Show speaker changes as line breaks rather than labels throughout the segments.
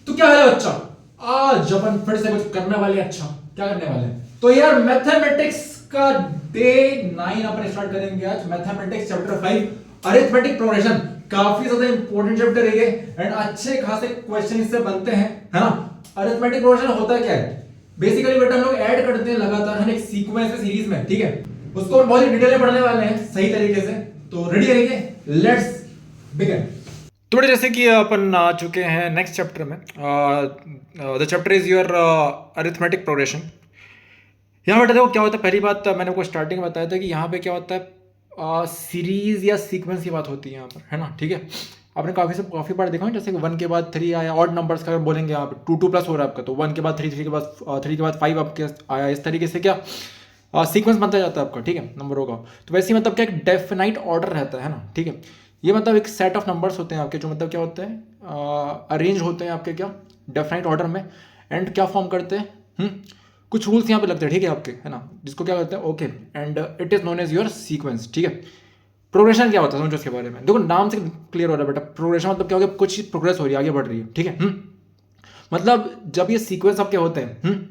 तो क्या है बच्चा, आज अपन फिर से कुछ करने वाले। अच्छा क्या करने वाले हैं? तो यार मैथमेटिक्स का डे 9 अपन स्टार्ट करेंगे आज। मैथमेटिक्स चैप्टर 5 अरिथमेटिक प्रोग्रेशन, काफी ज्यादा इंपॉर्टेंट चैप्टर है ये एंड अच्छे खासे क्वेश्चन इससे बनते हैं, है ना। अरिथमेटिक प्रोग्रेशन होता क्या है? बेसिकली बेटा हम लोग ऐड करते हैं लगातार हर एक सीक्वेंस में, सीरीज में, ठीक है। उसको हम बहुत ही डिटेल में पढ़ने वाले हैं सही तरीके से। तो रेडी करेंगे, लेट्स बिगिन। तो बेटा जैसे कि अपन आ चुके हैं नेक्स्ट चैप्टर में। The chapter is your arithmetic progression. यहाँ बेटा देखो क्या होता है, पहली बात मैंने आपको स्टार्टिंग में बताया था कि यहाँ पे क्या होता है, सीरीज या सीक्वेंस की बात होती है यहाँ पर, है ना, ठीक है। आपने काफ़ी बार देखा है, जैसे कि 1 के बाद 3 आया, ऑड नंबर्स का बोलेंगे यहाँ पे 2 2 प्लस हो रहा है आपका, तो 1 के बाद 3, 3 के बाद 3 के बाद 5 आपके आया। इस तरीके से क्या सीक्वेंस बनता जाता है आपका, ठीक है, नंबरों का। तो वैसे ही मतलब क्या एक डेफिनाइट ऑर्डर रहता है ना, ठीक है। ये मतलब एक सेट ऑफ नंबर्स होते हैं आपके, जो मतलब क्या होते हैं, अरेंज होते हैं आपके क्या डेफिनाइट ऑर्डर में, एंड क्या फॉर्म करते हैं, कुछ रूल्स यहाँ पे लगते हैं, ठीक है आपके, है ना, जिसको क्या कहते हैं, okay, and it is known as your sequence, ठीक है। प्रोग्रेशन क्या होता है समझो इसके बारे में, देखो नाम से क्लियर हो रहा है बेटा। प्रोग्रेशन मतलब क्या हो गया, कुछ चीज प्रोग्रेस हो रही है, आगे बढ़ रही है, ठीक है। मतलब जब ये सीक्वेंस आपके होते हैं,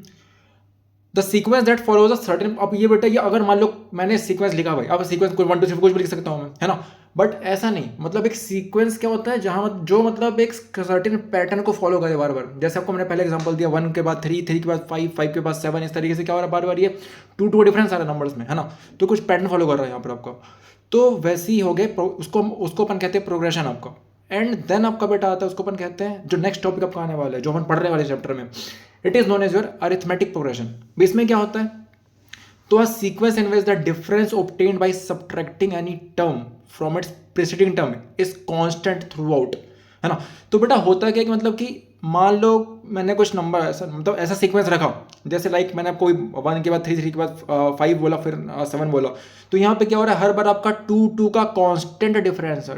the sequence that follows a certain, अब ये बेटा ये अगर मान लो मैंने सीक्वेंस लिखा भाई, अब सीक्वेंस कोई 1 2 3 कुछ भी लिख सकता हूँ मैं, है ना। बट ऐसा नहीं, मतलब एक सीक्वेंस क्या होता है जहाँ जो मतलब एक सर्टेन पैटर्न को फॉलो करे बार बार। जैसे आपको मैंने पहले एग्जांपल दिया, 1 के बाद 3, 3 के बाद 5, 5 के बाद 7, इस तरीके से क्या हो रहा है बार बार, ये 2 2 डिफरेंस आ रहा है नंबर्स में, है ना। तो कुछ पैटर्न फॉलो कर रहा है यहाँ पर आपका। तो वैसे ही हो गए, उसको अपन कहते हैं प्रोग्रेशन आपका। एंड देन आपका बेटा आता है, उसको अपन कहते हैं, जो नेक्स्ट टॉपिक आपका आने वाला है, जो अपन पढ़ने वाले चैप्टर में, it is known as your arithmetic progression. इसमें क्या होता है, तो a sequence in which the difference obtained by subtracting any term from its preceding term is constant throughout, है ना। तो बेटा होता क्या कि मतलब कि मान लो मैंने कुछ नंबर ऐसा, मतलब ऐसा सीक्वेंस रखा, जैसे लाइक मैंने आपको 1 के बाद 3, 3 के बाद 5 बोला, फिर 7 बोला। तो यहाँ पे क्या हो रहा है, हर बार आपका 2 2 का कांस्टेंट डिफरेंस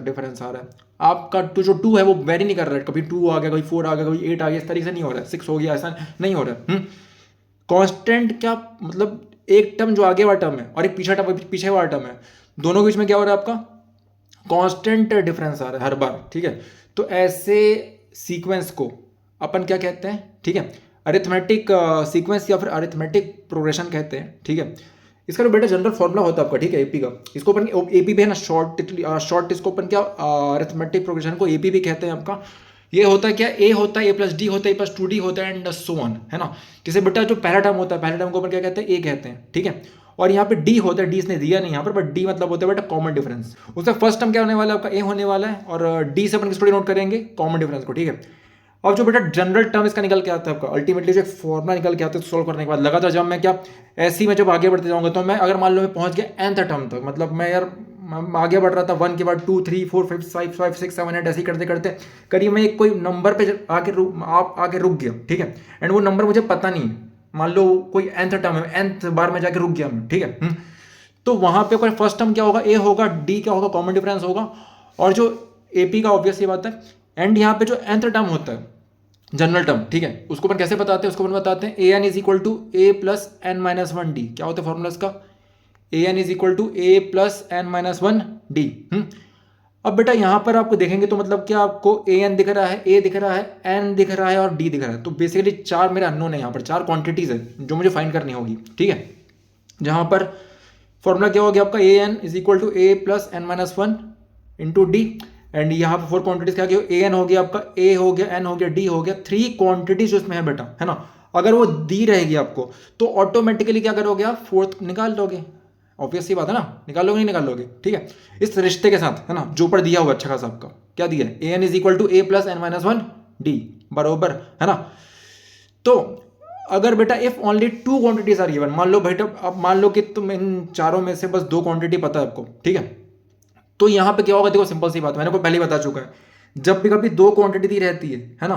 आ रहा है। आपका जो 2 है वो वेरी नहीं कर रहा है, कभी 2 आ गया, कभी 4 आ गया, कभी 8 आ गया, इस तरीके से नहीं हो रहा है, 6 हो गया, ऐसा नहीं हो रहा है। कांस्टेंट क्या मतलब, एक टर्म जो आगे वाला टर्म है और एक पीछे वाला टर्म है, दोनों के बीच में क्या हो रहा है आपका, कांस्टेंट डिफरेंस आ रहा है हर बार, ठीक है। तो ऐसे सीक्वेंस को अपन क्या कहते हैं, ठीक है, अरिथमेटिक सीक्वेंस या फिर अरिथमेटिक प्रोग्रेशन कहते हैं, ठीक है। इसका जो बेटा जनरल फॉर्मूला होता है आपका, ठीक है, एपी का। इसको अपन एपी भी है ना, शॉर्ट इसको अपन क्या अरिथमेटिक प्रोग्रेशन को एपी भी कहते हैं आपका। ये होता है क्या, ए होता है, ए प्लस डी होता है, ए प्लस 2D होता है, एंड सो ऑन, है ना। जैसे बेटा जो पहला टर्म होता है, पहले टर्म को अपन क्या कहते हैं, ए कहते हैं, ठीक है। और यहाँ पे डी होता है, डी इसने दिया नहीं यहाँ पर, बट डी मतलब होता है बेटा कॉमन डिफरेंस। उसका फर्स्ट टर्म क्या होने वाला है आपका, ए होने वाला है, और डी से अपन किस नोट करेंगे, कॉमन डिफरेंस को, ठीक है। और जो बेटा जनरल टर्म इसका निकल के आता है आपका, अल्टीमेटली जो एक फॉर्मुला निकल के आता है सॉल्व करने के बाद, लगातार जब मैं क्या ऐसे ही मैं जब आगे बढ़ते जाऊंगा, तो मैं अगर मान लो मैं पहुंच गया nth टर्म तक, मतलब मैं यार आगे बढ़ रहा था 1 के बाद 2 3 4 5 5 6 7 8 ऐसे ही करते करते करीब मैं एक कोई नंबर पे आगे रुक गया, ठीक है। एंड वो नंबर मुझे पता नहीं, मान लो कोई nth टर्म है, nth बार में जाके रुक गया मैं, ठीक है। तो वहां पे कोई फर्स्ट टर्म क्या होगा, ए होगा, डी क्या होगा, कॉमन डिफरेंस होगा, और जो एपी का ऑब्वियस ये बात है। एंड यहाँ पे जो nth टर्म होता है जनरल टर्म, ठीक है, उसको अपन कैसे बताते हैं, उसको अपन बताते हैं A N is equal to A plus N minus 1 D. क्या होता है फॉर्मूला इसका, A N is equal to A plus N minus 1 D. अब बेटा यहाँ पर आपको देखेंगे तो मतलब क्या आपको ए एन दिख रहा है, ए दिख रहा है, एन दिख रहा है और डी दिख रहा है। तो बेसिकली 4 मेरे अननोन है यहाँ पर, 4 क्वांटिटीज है जो मुझे फाइंड करनी होगी, ठीक है। जहाँ पर फॉर्मूला क्या हो गया आपका, A N is equal to A plus N minus 1 into D. And यहाँ पे 4 क्वांटिटीज क्या गया, ए एन हो गया आपका, ए हो गया, एन हो गया, डी हो गया, 3 क्वांटिटीज उसमें है बेटा, है ना। अगर वो दी रहेगी आपको तो ऑटोमेटिकली क्या करोगे आप, फोर्थ निकाल लोगे, ऑब्वियस सी बात है ना, निकाल लोगे नहीं निकाल लोगे, ठीक है। इस रिश्ते के साथ, है ना, जो ऊपर दिया हुआ अच्छा खासा आपका क्या दिया है, A N is equal to A plus N minus 1 D बरोबर, है ना। तो अगर बेटा if only 2 quantities are given, मान लो बेटा अब मान लो कि तुम इन चारों में से बस 2 क्वांटिटी पता है आपको, ठीक है। तो यहाँ पे क्या होगा, देखो सिंपल सी बात मैंने को पहले ही बता चुका है, जब भी कभी 2 क्वांटिटी दी रहती है ना,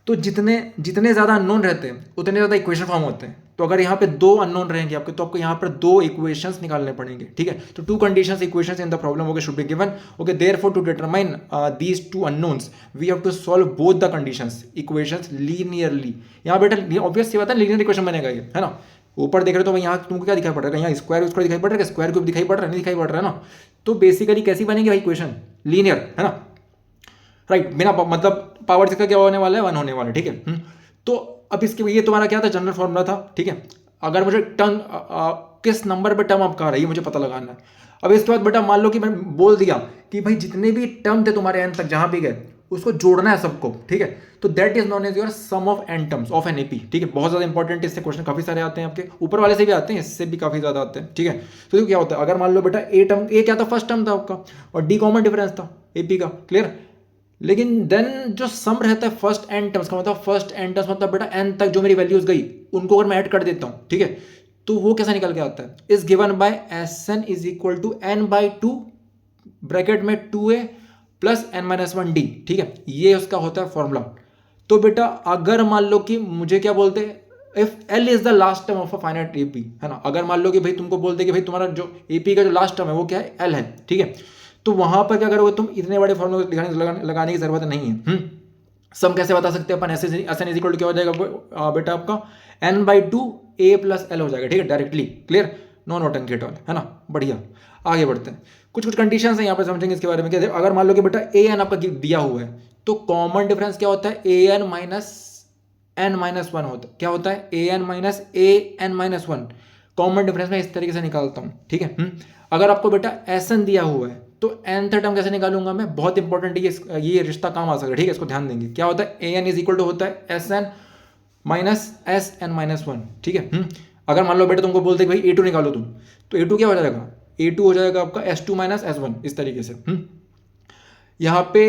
तो जितने जितने ज़्यादा अननोन रहते हैं उतने ज़्यादा इक्वेशन फॉर्म होते हैं। तो अगर यहाँ पे 2 अननोन रहेंगे आपके, तो आपको यहाँ पर 2 इक्वेशंस निकालने पड़ेंगे, ठीक है। तो 2 conditions equations in the problem okay should be given, okay. Therefore to determine these 2 unknowns we have to solve both the conditions equations linearly. यहाँ बेटा ऑब्वियस सी बात है, लीनियर इक्वेशन बनेगा ये, है ना। ऊपर देख रहे हो तो यहाँ तुमको क्या दिखाई पड़ रहा है, यहाँ स्क्वायर दिखाई पड़ रहा है, स्क्वायर क्यूब दिखाई पड़ रहा है, नहीं दिखाई पड़ रहा है ना। तो बेसिकली कैसी बनेगी भाई इक्वेशन, लीनियर, है ना। राइट, बिना मतलब पावर इसका क्या होने वाला है, 1 होने वाला है, ठीक है। तो अब इसके ये तुम्हारा क्या था, जनरल फॉर्मूला था, ठीक है। अगर मुझे टर्म किस नंबर पे टर्म आपका आ रही है मुझे पता लगाना है। अब इसके बाद बेटा मान लो कि मैं बोल दिया कि भाई जितने भी टर्म थे तुम्हारे एन तक जहां भी गए उसको जोड़ना है सबको, ठीक है। तो that is known as your sum of n terms of an AP, ठीक है। बहुत ज्यादा इंपॉर्टेंट, इससे क्वेश्चन काफी सारे आते हैं, आपके ऊपर वाले से भी आते हैं, इससे भी काफी ज्यादा आते हैं, ठीक है। तो क्या होता है, अगर मान लो बेटा ए टर्म, ए क्या था, फर्स्ट टर्म था आपका, और डी कॉमन डिफरेंस था एपी का, क्लियर। लेकिन देन जो सम रहता है फर्स्ट एन टर्म्स का, मतलब फर्स्ट एन टर्म्स मतलब बेटा एन तक जो मेरी वैल्यूज गई उनको अगर मैं ऐड कर देता हूं, ठीक है, तो वो कैसा निकल के आता है, is given by S N is equal to n by two bracket में 2a plus N minus 1d, ठीक है। ये उसका होता है फॉर्मूला। तो बेटा अगर मान लो कि मुझे क्या बोलते हैं, if L is the last term of a finite AP, है ना। अगर मान लो कि भाई तुमको बोलते कि भाई तुम्हारा जो एपी का जो लास्ट टर्म है वो क्या है, एल है, ठीक है। तो वहां पर क्या करोगे तुम, इतने बड़े फॉर्मूले लगाने की जरूरत नहीं है। सम कैसे बता सकते हैं अपन, S N is equal to क्या हो जाएगा बेटा आपका N by two A plus L हो जाएगा, ठीक है, डायरेक्टली, क्लियर, नो नोटंकी एट ऑल, है ना। बढ़िया, आगे बढ़ते हैं। कुछ कुछ कंडीशंस हैं यहाँ पे, समझेंगे इसके बारे में। क्या, अगर मान लो कि बेटा ए एन आपका दिया हुआ है तो कॉमन डिफरेंस क्या होता है, ए N minus N minus one होता है। क्या होता है, ए N minus A N minus one. Common difference मैं इस तरीके से निकालता हूँ, ठीक है। अगर आपको बेटा एस एन दिया हुआ है तो nth टर्म कैसे निकालूंगा मैं, बहुत इंपॉर्टेंट ये रिश्ता काम आ सकता है, ठीक है, इसको ध्यान देंगे। क्या होता है, A N is equal to होता है S n minus S n minus one, ठीक है। अगर मान लो बेटा तुमको बोलते भाई ए टू निकालो तुम, तो ए टू क्या हो जाएगा, ए टू हो जाएगा आपका S two minus S one, इस तरीके से। यहाँ पे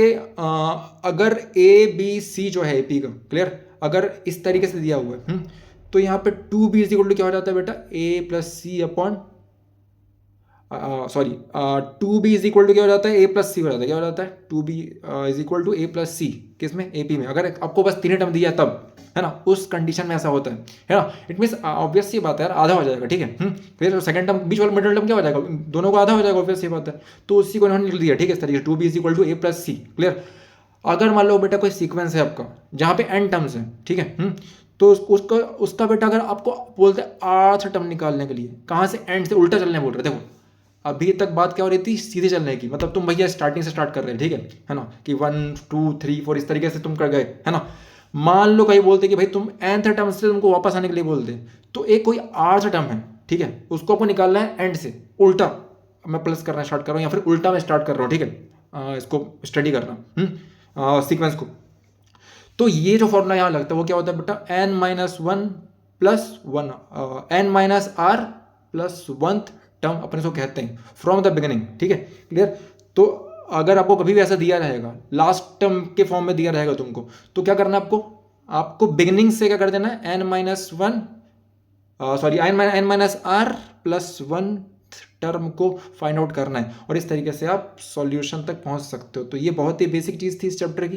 अगर ए बी सी जो है एपी का, क्लियर, अगर इस तरीके से दिया हुआ है, तो यहाँ पे 2b इज इक्वल टू क्या हो जाता है बेटा, A plus C upon, sorry, 2b is equal to क्या हो जाता है, ए प्लस सी हो जाता है। क्या हो जाता है, 2b is equal to A plus C, किसमें, एपी में। अगर आपको बस तीन टर्म दिया तब, है ना, उस कंडीशन में ऐसा होता है ना। इट मीन्स ऑब्वियस सी बात है यार, आधा हो जाएगा, ठीक है। फिर सेकंड टर्म, बीच वाला मिडिल टर्म क्या हो जाएगा, दोनों को आधा हो जाएगा, ऑब्वियस सी बात है। तो उसी को इन्होंने लिख दिया, ठीक है, इस तरीके से 2b is equal to A plus c, clear. अगर मान लो बेटा कोई सीक्वेंस है आपका जहाँ पे एन टर्म्स है, ठीक है, तो उसका बेटा अगर आपको बोलते हैं आर्थ टर्म निकालने के लिए, कहाँ से, एंड से उल्टा चलने बोल रहे, देखो अभी तक बात क्या हो रही थी, सीधे चलने की, मतलब तुम भैया स्टार्टिंग से स्टार्ट कर रहे हैं, ठीक है ना, कि 1 2 3 4 इस तरीके से तुम कर गए, है ना। मान लो कहीं बोलते कि भाई तुम nth टर्म से तुमको वापस आने के लिए बोलते, तो एक कोई आर्थ टर्म है, ठीक है, उसको आपको निकालना है एंड से उल्टा, मैं प्लस करना स्टार्ट कर रहा हूँ या फिर उल्टा मैं स्टार्ट कर रहा हूँ, ठीक है, इसको स्टडी करना सीक्वेंस को। तो ये जो फॉर्मूला यहाँ लगता है वो क्या होता है बेटा, N minus one plus one, N minus are plus one term अपन इसको कहते हैं फ्रॉम द बिगिनिंग, ठीक है, क्लियर। तो अगर आपको कभी भी ऐसा दिया रहेगा, लास्ट टर्म के फॉर्म में दिया रहेगा तुमको, तो क्या करना है आपको बिगिनिंग से क्या कर देना है, n minus one, sorry n minus are plus one term को फाइंड आउट करना है, और इस तरीके से आप सॉल्यूशन तक पहुंच सकते हो। तो ये बहुत ही बेसिक चीज थी इस चैप्टर की।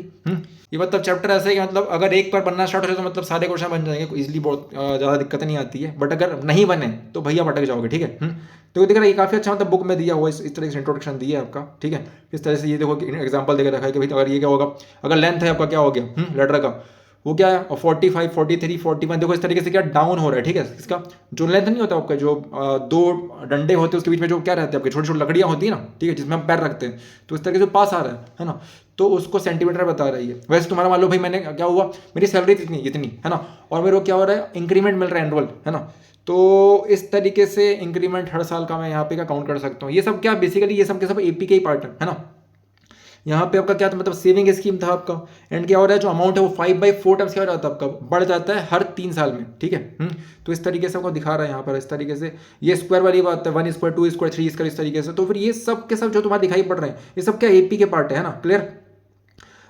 ये मतलब चैप्टर ऐसे है कि मतलब अगर एक बार बनना स्टार्ट हो जाए तो मतलब सारे क्वेश्चन बन जाएंगे, इजीली, बहुत ज़्यादा दिक्कत नहीं आती है। बट अगर नहीं बने तो भैया भटक जाओगे, ठीक है। तो देख रहा है ये काफ़ी अच्छा मतलब बुक में दिया हुआ इस तरह से इंट्रोडक्शन दिया है आपका, ठीक है। इस तरह से ये देखो एग्जाम्पल देकर रखा है कि भाई अगर ये क्या होगा, अगर लेंथ है आपका क्या हो गया लेटर का, वो क्या है, 45 43 41, देखो इस तरीके से क्या डाउन हो रहा है, ठीक है। इसका जो लेंथ नहीं होता आपका, जो दो डंडे होते हैं उसके बीच में जो क्या रहते हैं आपके छोटी छोटी लकड़ियाँ होती है ना, ठीक है, जिसमें हम पैर रखते हैं, तो इस तरीके से पास आ रहा है ना, तो उसको सेंटीमीटर बता रही है। वैसे तुम्हारा मान लो भाई मैंने क्या हुआ, मेरी सैलरी इतनी इतनी, है ना, और मेरे को क्या हो रहा है, इंक्रीमेंट मिल रहा है एनुअल, है ना। तो इस तरीके से इंक्रीमेंट हर साल का मैं यहाँ पे क्या काउंट कर सकता हूँ। ये सब क्या बेसिकली ये सब के सब एपी के ही पार्ट है ना। यहाँ पे आपका क्या था, मतलब सेविंग स्कीम था आपका, एंड क्या हो रहा है, जो अमाउंट है वो 5/4 टाइम्स क्या हो जाता है आपका, बढ़ जाता है हर 3 साल में, ठीक है। तो इस तरीके से आपको दिखा रहा है यहाँ पर, इस तरीके से ये स्क्वायर वाली बात है, 1 स्क्वायर 2 स्क्वायर 3 स्क्वायर, इस तरीके से। तो फिर ये सब के सब जो तुम्हारा दिखाई पड़ रहे हैं ये सब क्या एपी के पार्ट है ना, क्लियर,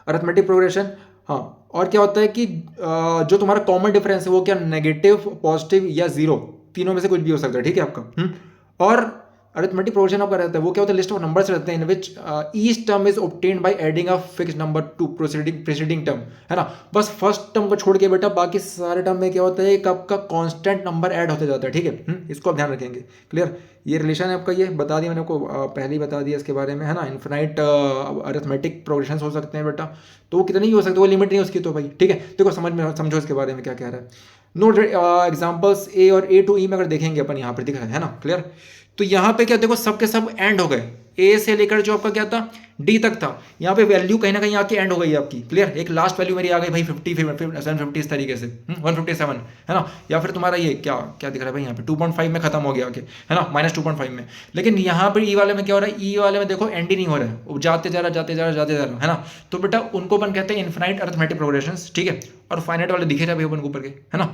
अरिथमेटिक प्रोग्रेशन। हाँ, और क्या होता है कि जो तुम्हारा कॉमन डिफरेंस है वो क्या, नेगेटिव, पॉजिटिव या जीरो, तीनों में से कुछ भी हो सकता है, ठीक है आपका। और अरिथमेटिक प्रोग्रेशन आपका रहता है वो क्या होता है, लिस्ट ऑफ नंबर्स रहते हैं in which each term is obtained by adding a fixed number to preceding term, है ना। बस फर्स्ट टर्म को छोड़ के बेटा बाकी सारे टर्म में क्या होता है, एक आपका कांस्टेंट नंबर ऐड होते जाता है, ठीक है। इसको आप ध्यान रखेंगे, क्लियर। ये रिलेशन है आपका, ये बता दिया मैंने आपको, पहले ही बता दिया इसके बारे में, है ना। इन्फिनाइट अरिथमेटिक प्रोग्रेशन हो सकते हैं बेटा, तो वो कितने ही हो सकते, वो लिमिट नहीं है उसकी, तो भाई ठीक है। देखो समझो इसके बारे में क्या कह रहा है। नोट एग्जाम्पल्स ए और A to E में अगर देखेंगे अपन, यहाँ पर दिख रहा है ना, क्लियर। तो यहाँ पे क्या देखो सब के सब एंड हो गए,
ए से लेकर जो आपका क्या था डी तक था, यहाँ पे वैल्यू कहीं ना कहीं आके एंड हो गई आपकी, क्लियर। एक लास्ट वैल्यू मेरी आ गई भाई 50 750 इस तरीके से 157 है ना, या फिर तुम्हारा ये क्या क्या दिख रहा है भाई यहाँ पे 2.5 में खत्म हो गया आके, है ना, -2.5 में। लेकिन यहाँ पर ई वाले में क्या हो रहा है, ई वाले में देखो एंड ही नहीं हो रहा है, वो जाते जा रहा है ना। तो बेटा उनको अपन कहते हैं इन्फिनाइट अरिथमेटिक प्रोग्रेशंस, ठीक है। और फाइनाइट वाले दिखे रहे भाई अपन ऊपर के, है ना।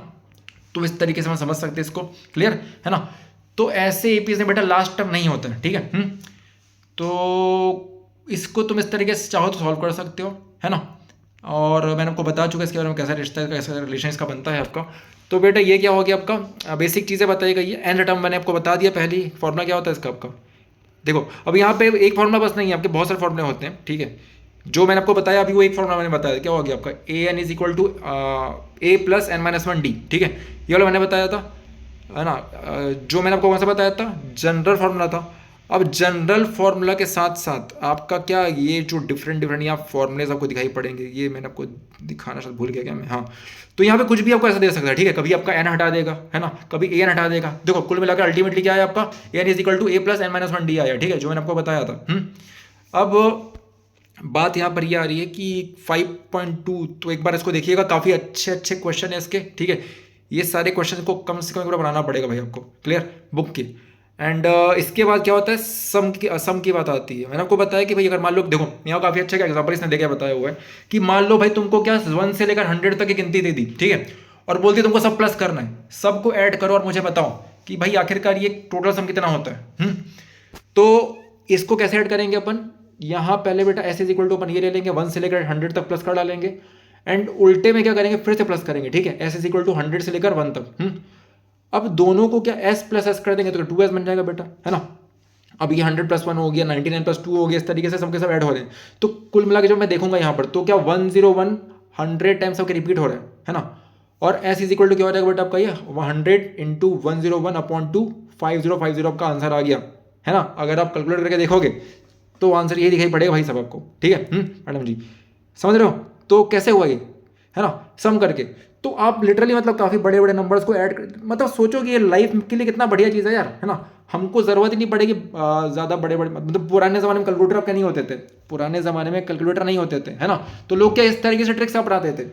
तो इस तरीके से हम समझ सकते हैं इसको, क्लियर है ना। तो ऐसे एपीज में बेटा लास्ट टर्म नहीं होता है, ठीक है। तो इसको तुम इस तरीके से चाहो तो सॉल्व कर सकते हो, है ना। और मैंने आपको बता चुका इसके बारे में कैसा रिश्ता है, कैसा रिलेशन इसका बनता है आपका। तो बेटा ये क्या हो गया आपका, बेसिक चीज़ें बताई गई है। एंड टर्म मैंने आपको बता दिया, पहली फॉर्मूला क्या होता है इसका आपका। देखो अब यहाँ पे एक फॉर्मूला बस नहीं है, आपके बहुत सारे फॉर्मूले होते हैं, ठीक है। जो मैंने आपको बताया अभी वो एक फॉर्मूला मैंने बताया, क्या हो गया आपका A N is equal to A plus N minus 1 D, ठीक है। ये वाला मैंने बताया था, है ना। जो मैंने आपको कौन सा बताया था, जनरल फार्मूला था। अब जनरल फार्मूला के साथ साथ आपका क्या, ये जो डिफरेंट यहाँ फॉर्मूलेज आपको दिखाई पड़ेंगे, ये मैंने आपको दिखाना शायद भूल गया क्या मैं, हाँ। तो यहाँ पे कुछ भी आपको ऐसा दे सकता है, ठीक है। कभी आपका एन हटा देगा, है ना, कभी ए एन हटा देगा। देखो कुल मिलाकर अल्टीमेटली क्या है आपका, n is equal to A plus N minus 1 d आया, ठीक है, जो मैंने आपको बताया था। अब बात यहाँ पर ये आ रही है कि 5.2, तो एक बार इसको देखिएगा, काफ़ी अच्छे क्वेश्चन है इसके, ठीक है। ये सारे क्वेश्चन को कम से कम एक बार बनाना पड़ेगा भाई आपको, क्लियर, बुक की। एंड इसके बाद क्या होता है, सम की बात आती है। मैंने आपको बताया कि भाई अगर मान लो, देखो यहाँ काफ़ी अच्छा एग्जाम्पल इसने देके बताया हुआ है कि मान लो भाई तुमको क्या 1 से लेकर 100 तक की गिनती दे दी, ठीक है, और बोलती तुमको सब प्लस करना है, सबको ऐड करो और मुझे बताओ कि भाई आखिरकार ये टोटल सम कितना होता है। तो इसको कैसे ऐड करेंगे अपन, यहाँ पहले बेटा एस इज इक्वल टू अपन ये ले लेंगे 1 से लेकर 100 तक प्लस कर डालेंगे, एंड उल्टे में क्या करेंगे, फिर से प्लस करेंगे, ठीक है। एस इज इक्वल टू 100 से लेकर 1 तक। अब दोनों को क्या एस प्लस एस कर देंगे तो 2s बन जाएगा बेटा, है ना। अब ये 100 + 1 हो गया, 99 + 2 हो गया, इस तरीके से सबके सब ऐड हो रहे हैं। तो कुल मिला के जब मैं देखूंगा यहाँ पर तो क्या 101 100 टाइम्स सबके रिपीट हो रहा है ना। और एस इज इक्वल टू क्या हो जाएगा बेटा आपका, ये 100 × 101/2 5050 आपका आंसर आ गया, है ना। अगर आप कैलकुलेट करके देखोगे तो आंसर यही दिखाई पड़ेगा भाई सब आपको, ठीक है। मैडम जी समझ रहे हो, तो कैसे हुआ ये, है ना, सम करके। तो आप लिटरली मतलब काफ़ी बड़े बड़े नंबर्स को ऐड कर, मतलब सोचो कि ये लाइफ के लिए कितना बढ़िया चीज़ है यार, है ना। हमको ज़रूरत ही नहीं पड़ेगी ज़्यादा बड़े बड़े, मतलब पुराने ज़माने में कैलकुलेटर आपके नहीं होते थे, पुराने ज़माने में कैलकुलेटर नहीं होते थे, है ना। तो लोग क्या इस तरीके से ट्रिक्स अपनाते थे।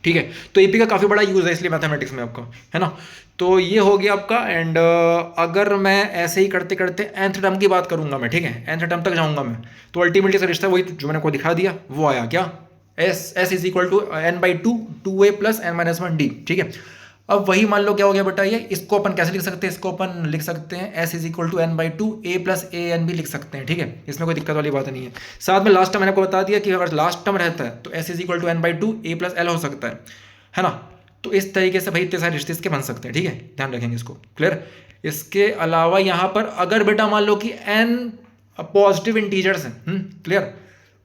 ठीक है, तो एपी का काफ़ी बड़ा यूज़ है इसलिए मैथमेटिक्स में आपका, है ना। तो ये हो गया आपका। एंड अगर मैं ऐसे ही करते करते nth टर्म की बात करूंगा मैं, ठीक है, nth टर्म तक जाऊंगा मैं, तो अल्टीमेटली से रिश्ता वही जो मैंने आपको दिखा दिया वो आया, क्या, S is equal to n/2 2a + n-1 d, ठीक है। अब वही मान लो क्या हो गया बेटा, ये इसको अपन कैसे लिख सकते हैं, इसको अपन लिख सकते हैं S is equal to n/2 a + an भी लिख सकते हैं, ठीक है, इसमें कोई दिक्कत वाली बात नहीं है। साथ में लास्ट टर्म मैंने आपको बता दिया कि अगर लास्ट टर्म रहता है तो S is equal to n/2 a + l हो सकता है ना। तो इस तरीके से भाई इतने सारे रिश्ते इसके बन सकते हैं, ठीक है, ध्यान रखेंगे इसको, क्लियर। इसके अलावा यहाँ पर अगर बेटा मान लो कि n पॉजिटिव इंटीजर्स हैं, क्लियर,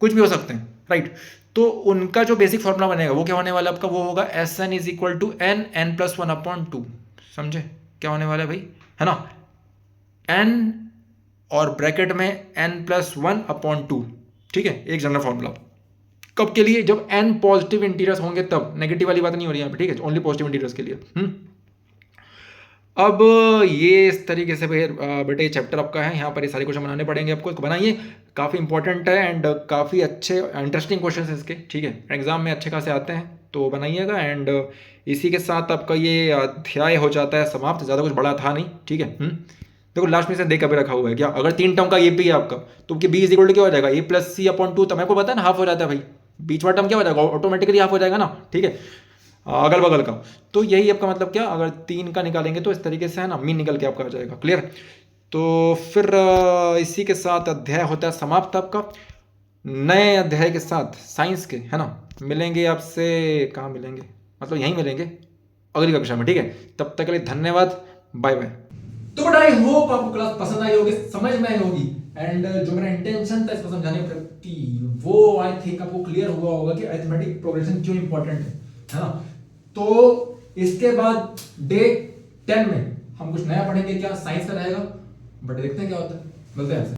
कुछ भी हो सकते हैं, राइट। तो उनका जो बेसिक फॉर्मूला बनेगा वो क्या होने वाला है आपका, वो होगा Sn is equal to n+1/2, समझे क्या होने वाला है भाई, है ना। n और ब्रैकेट में n+1/2, ठीक है, एक जनरल फॉर्मूला कब के लिए, जब n पॉजिटिव इंटीजर्स होंगे तब, नेगेटिव वाली बात नहीं हो रही यहाँ पे, ठीक है, ओनली पॉजिटिव इंटीजर्स के लिए। अब ये इस तरीके से बेटे ये चैप्टर आपका है, यहाँ पर ये सारे क्वेश्चन बनाने पड़ेंगे आपको, इसको बनाइए, काफ़ी इंपॉर्टेंट है एंड काफ़ी अच्छे इंटरेस्टिंग क्वेश्चन है इसके, ठीक है, एग्जाम में अच्छे खासे आते हैं, तो बनाइएगा। एंड इसी के साथ आपका ये अध्याय हो जाता है समाप्त, ज़्यादा कुछ बड़ा था नहीं, ठीक है। देखो लास्ट में से दे कभी रखा हुआ है क्या, अगर 3 टर्म का ये भी है आपका तो बी इज इक्वल टू क्या हो जाएगा, a+c/2, तो मेरे को पता है ना, हाफ हो जाता है भाई, बीच वाला टर्म क्या हो जाएगा, ऑटोमेटिकली हाफ हो जाएगा ना, ठीक है, अगल बगल का। तो यही आपका मतलब क्या, अगर 3 का निकालेंगे तो इस तरीके से, है ना, मीन निकल के आपका आ जाएगा, क्लियर। तो फिर इसी के साथ अध्याय होता है समाप्त आपका। नए अध्याय के साथ साइंस के, है ना, मिलेंगे आपसे, कहाँ मिलेंगे, मतलब यहीं मिलेंगे अगली कक्षा में, ठीक है। तब तक के लिए धन्यवाद, बाय बाय।
तो बट आई होप आपको क्लास पसंद आई होगी, समझ में आई होगी, एंड जो मेरा इंटेंशन था इसको समझाने के प्रति वो आई थिंक आपको क्लियर हुआ होगा कि अरिथमेटिक प्रोग्रेशन क्यों इंपॉर्टेंट है ना। तो इसके बाद डे 10 में हम कुछ नया पढ़ेंगे, क्या साइंस का रहेगा, बट देखते हैं क्या होता है, मिलते हैं।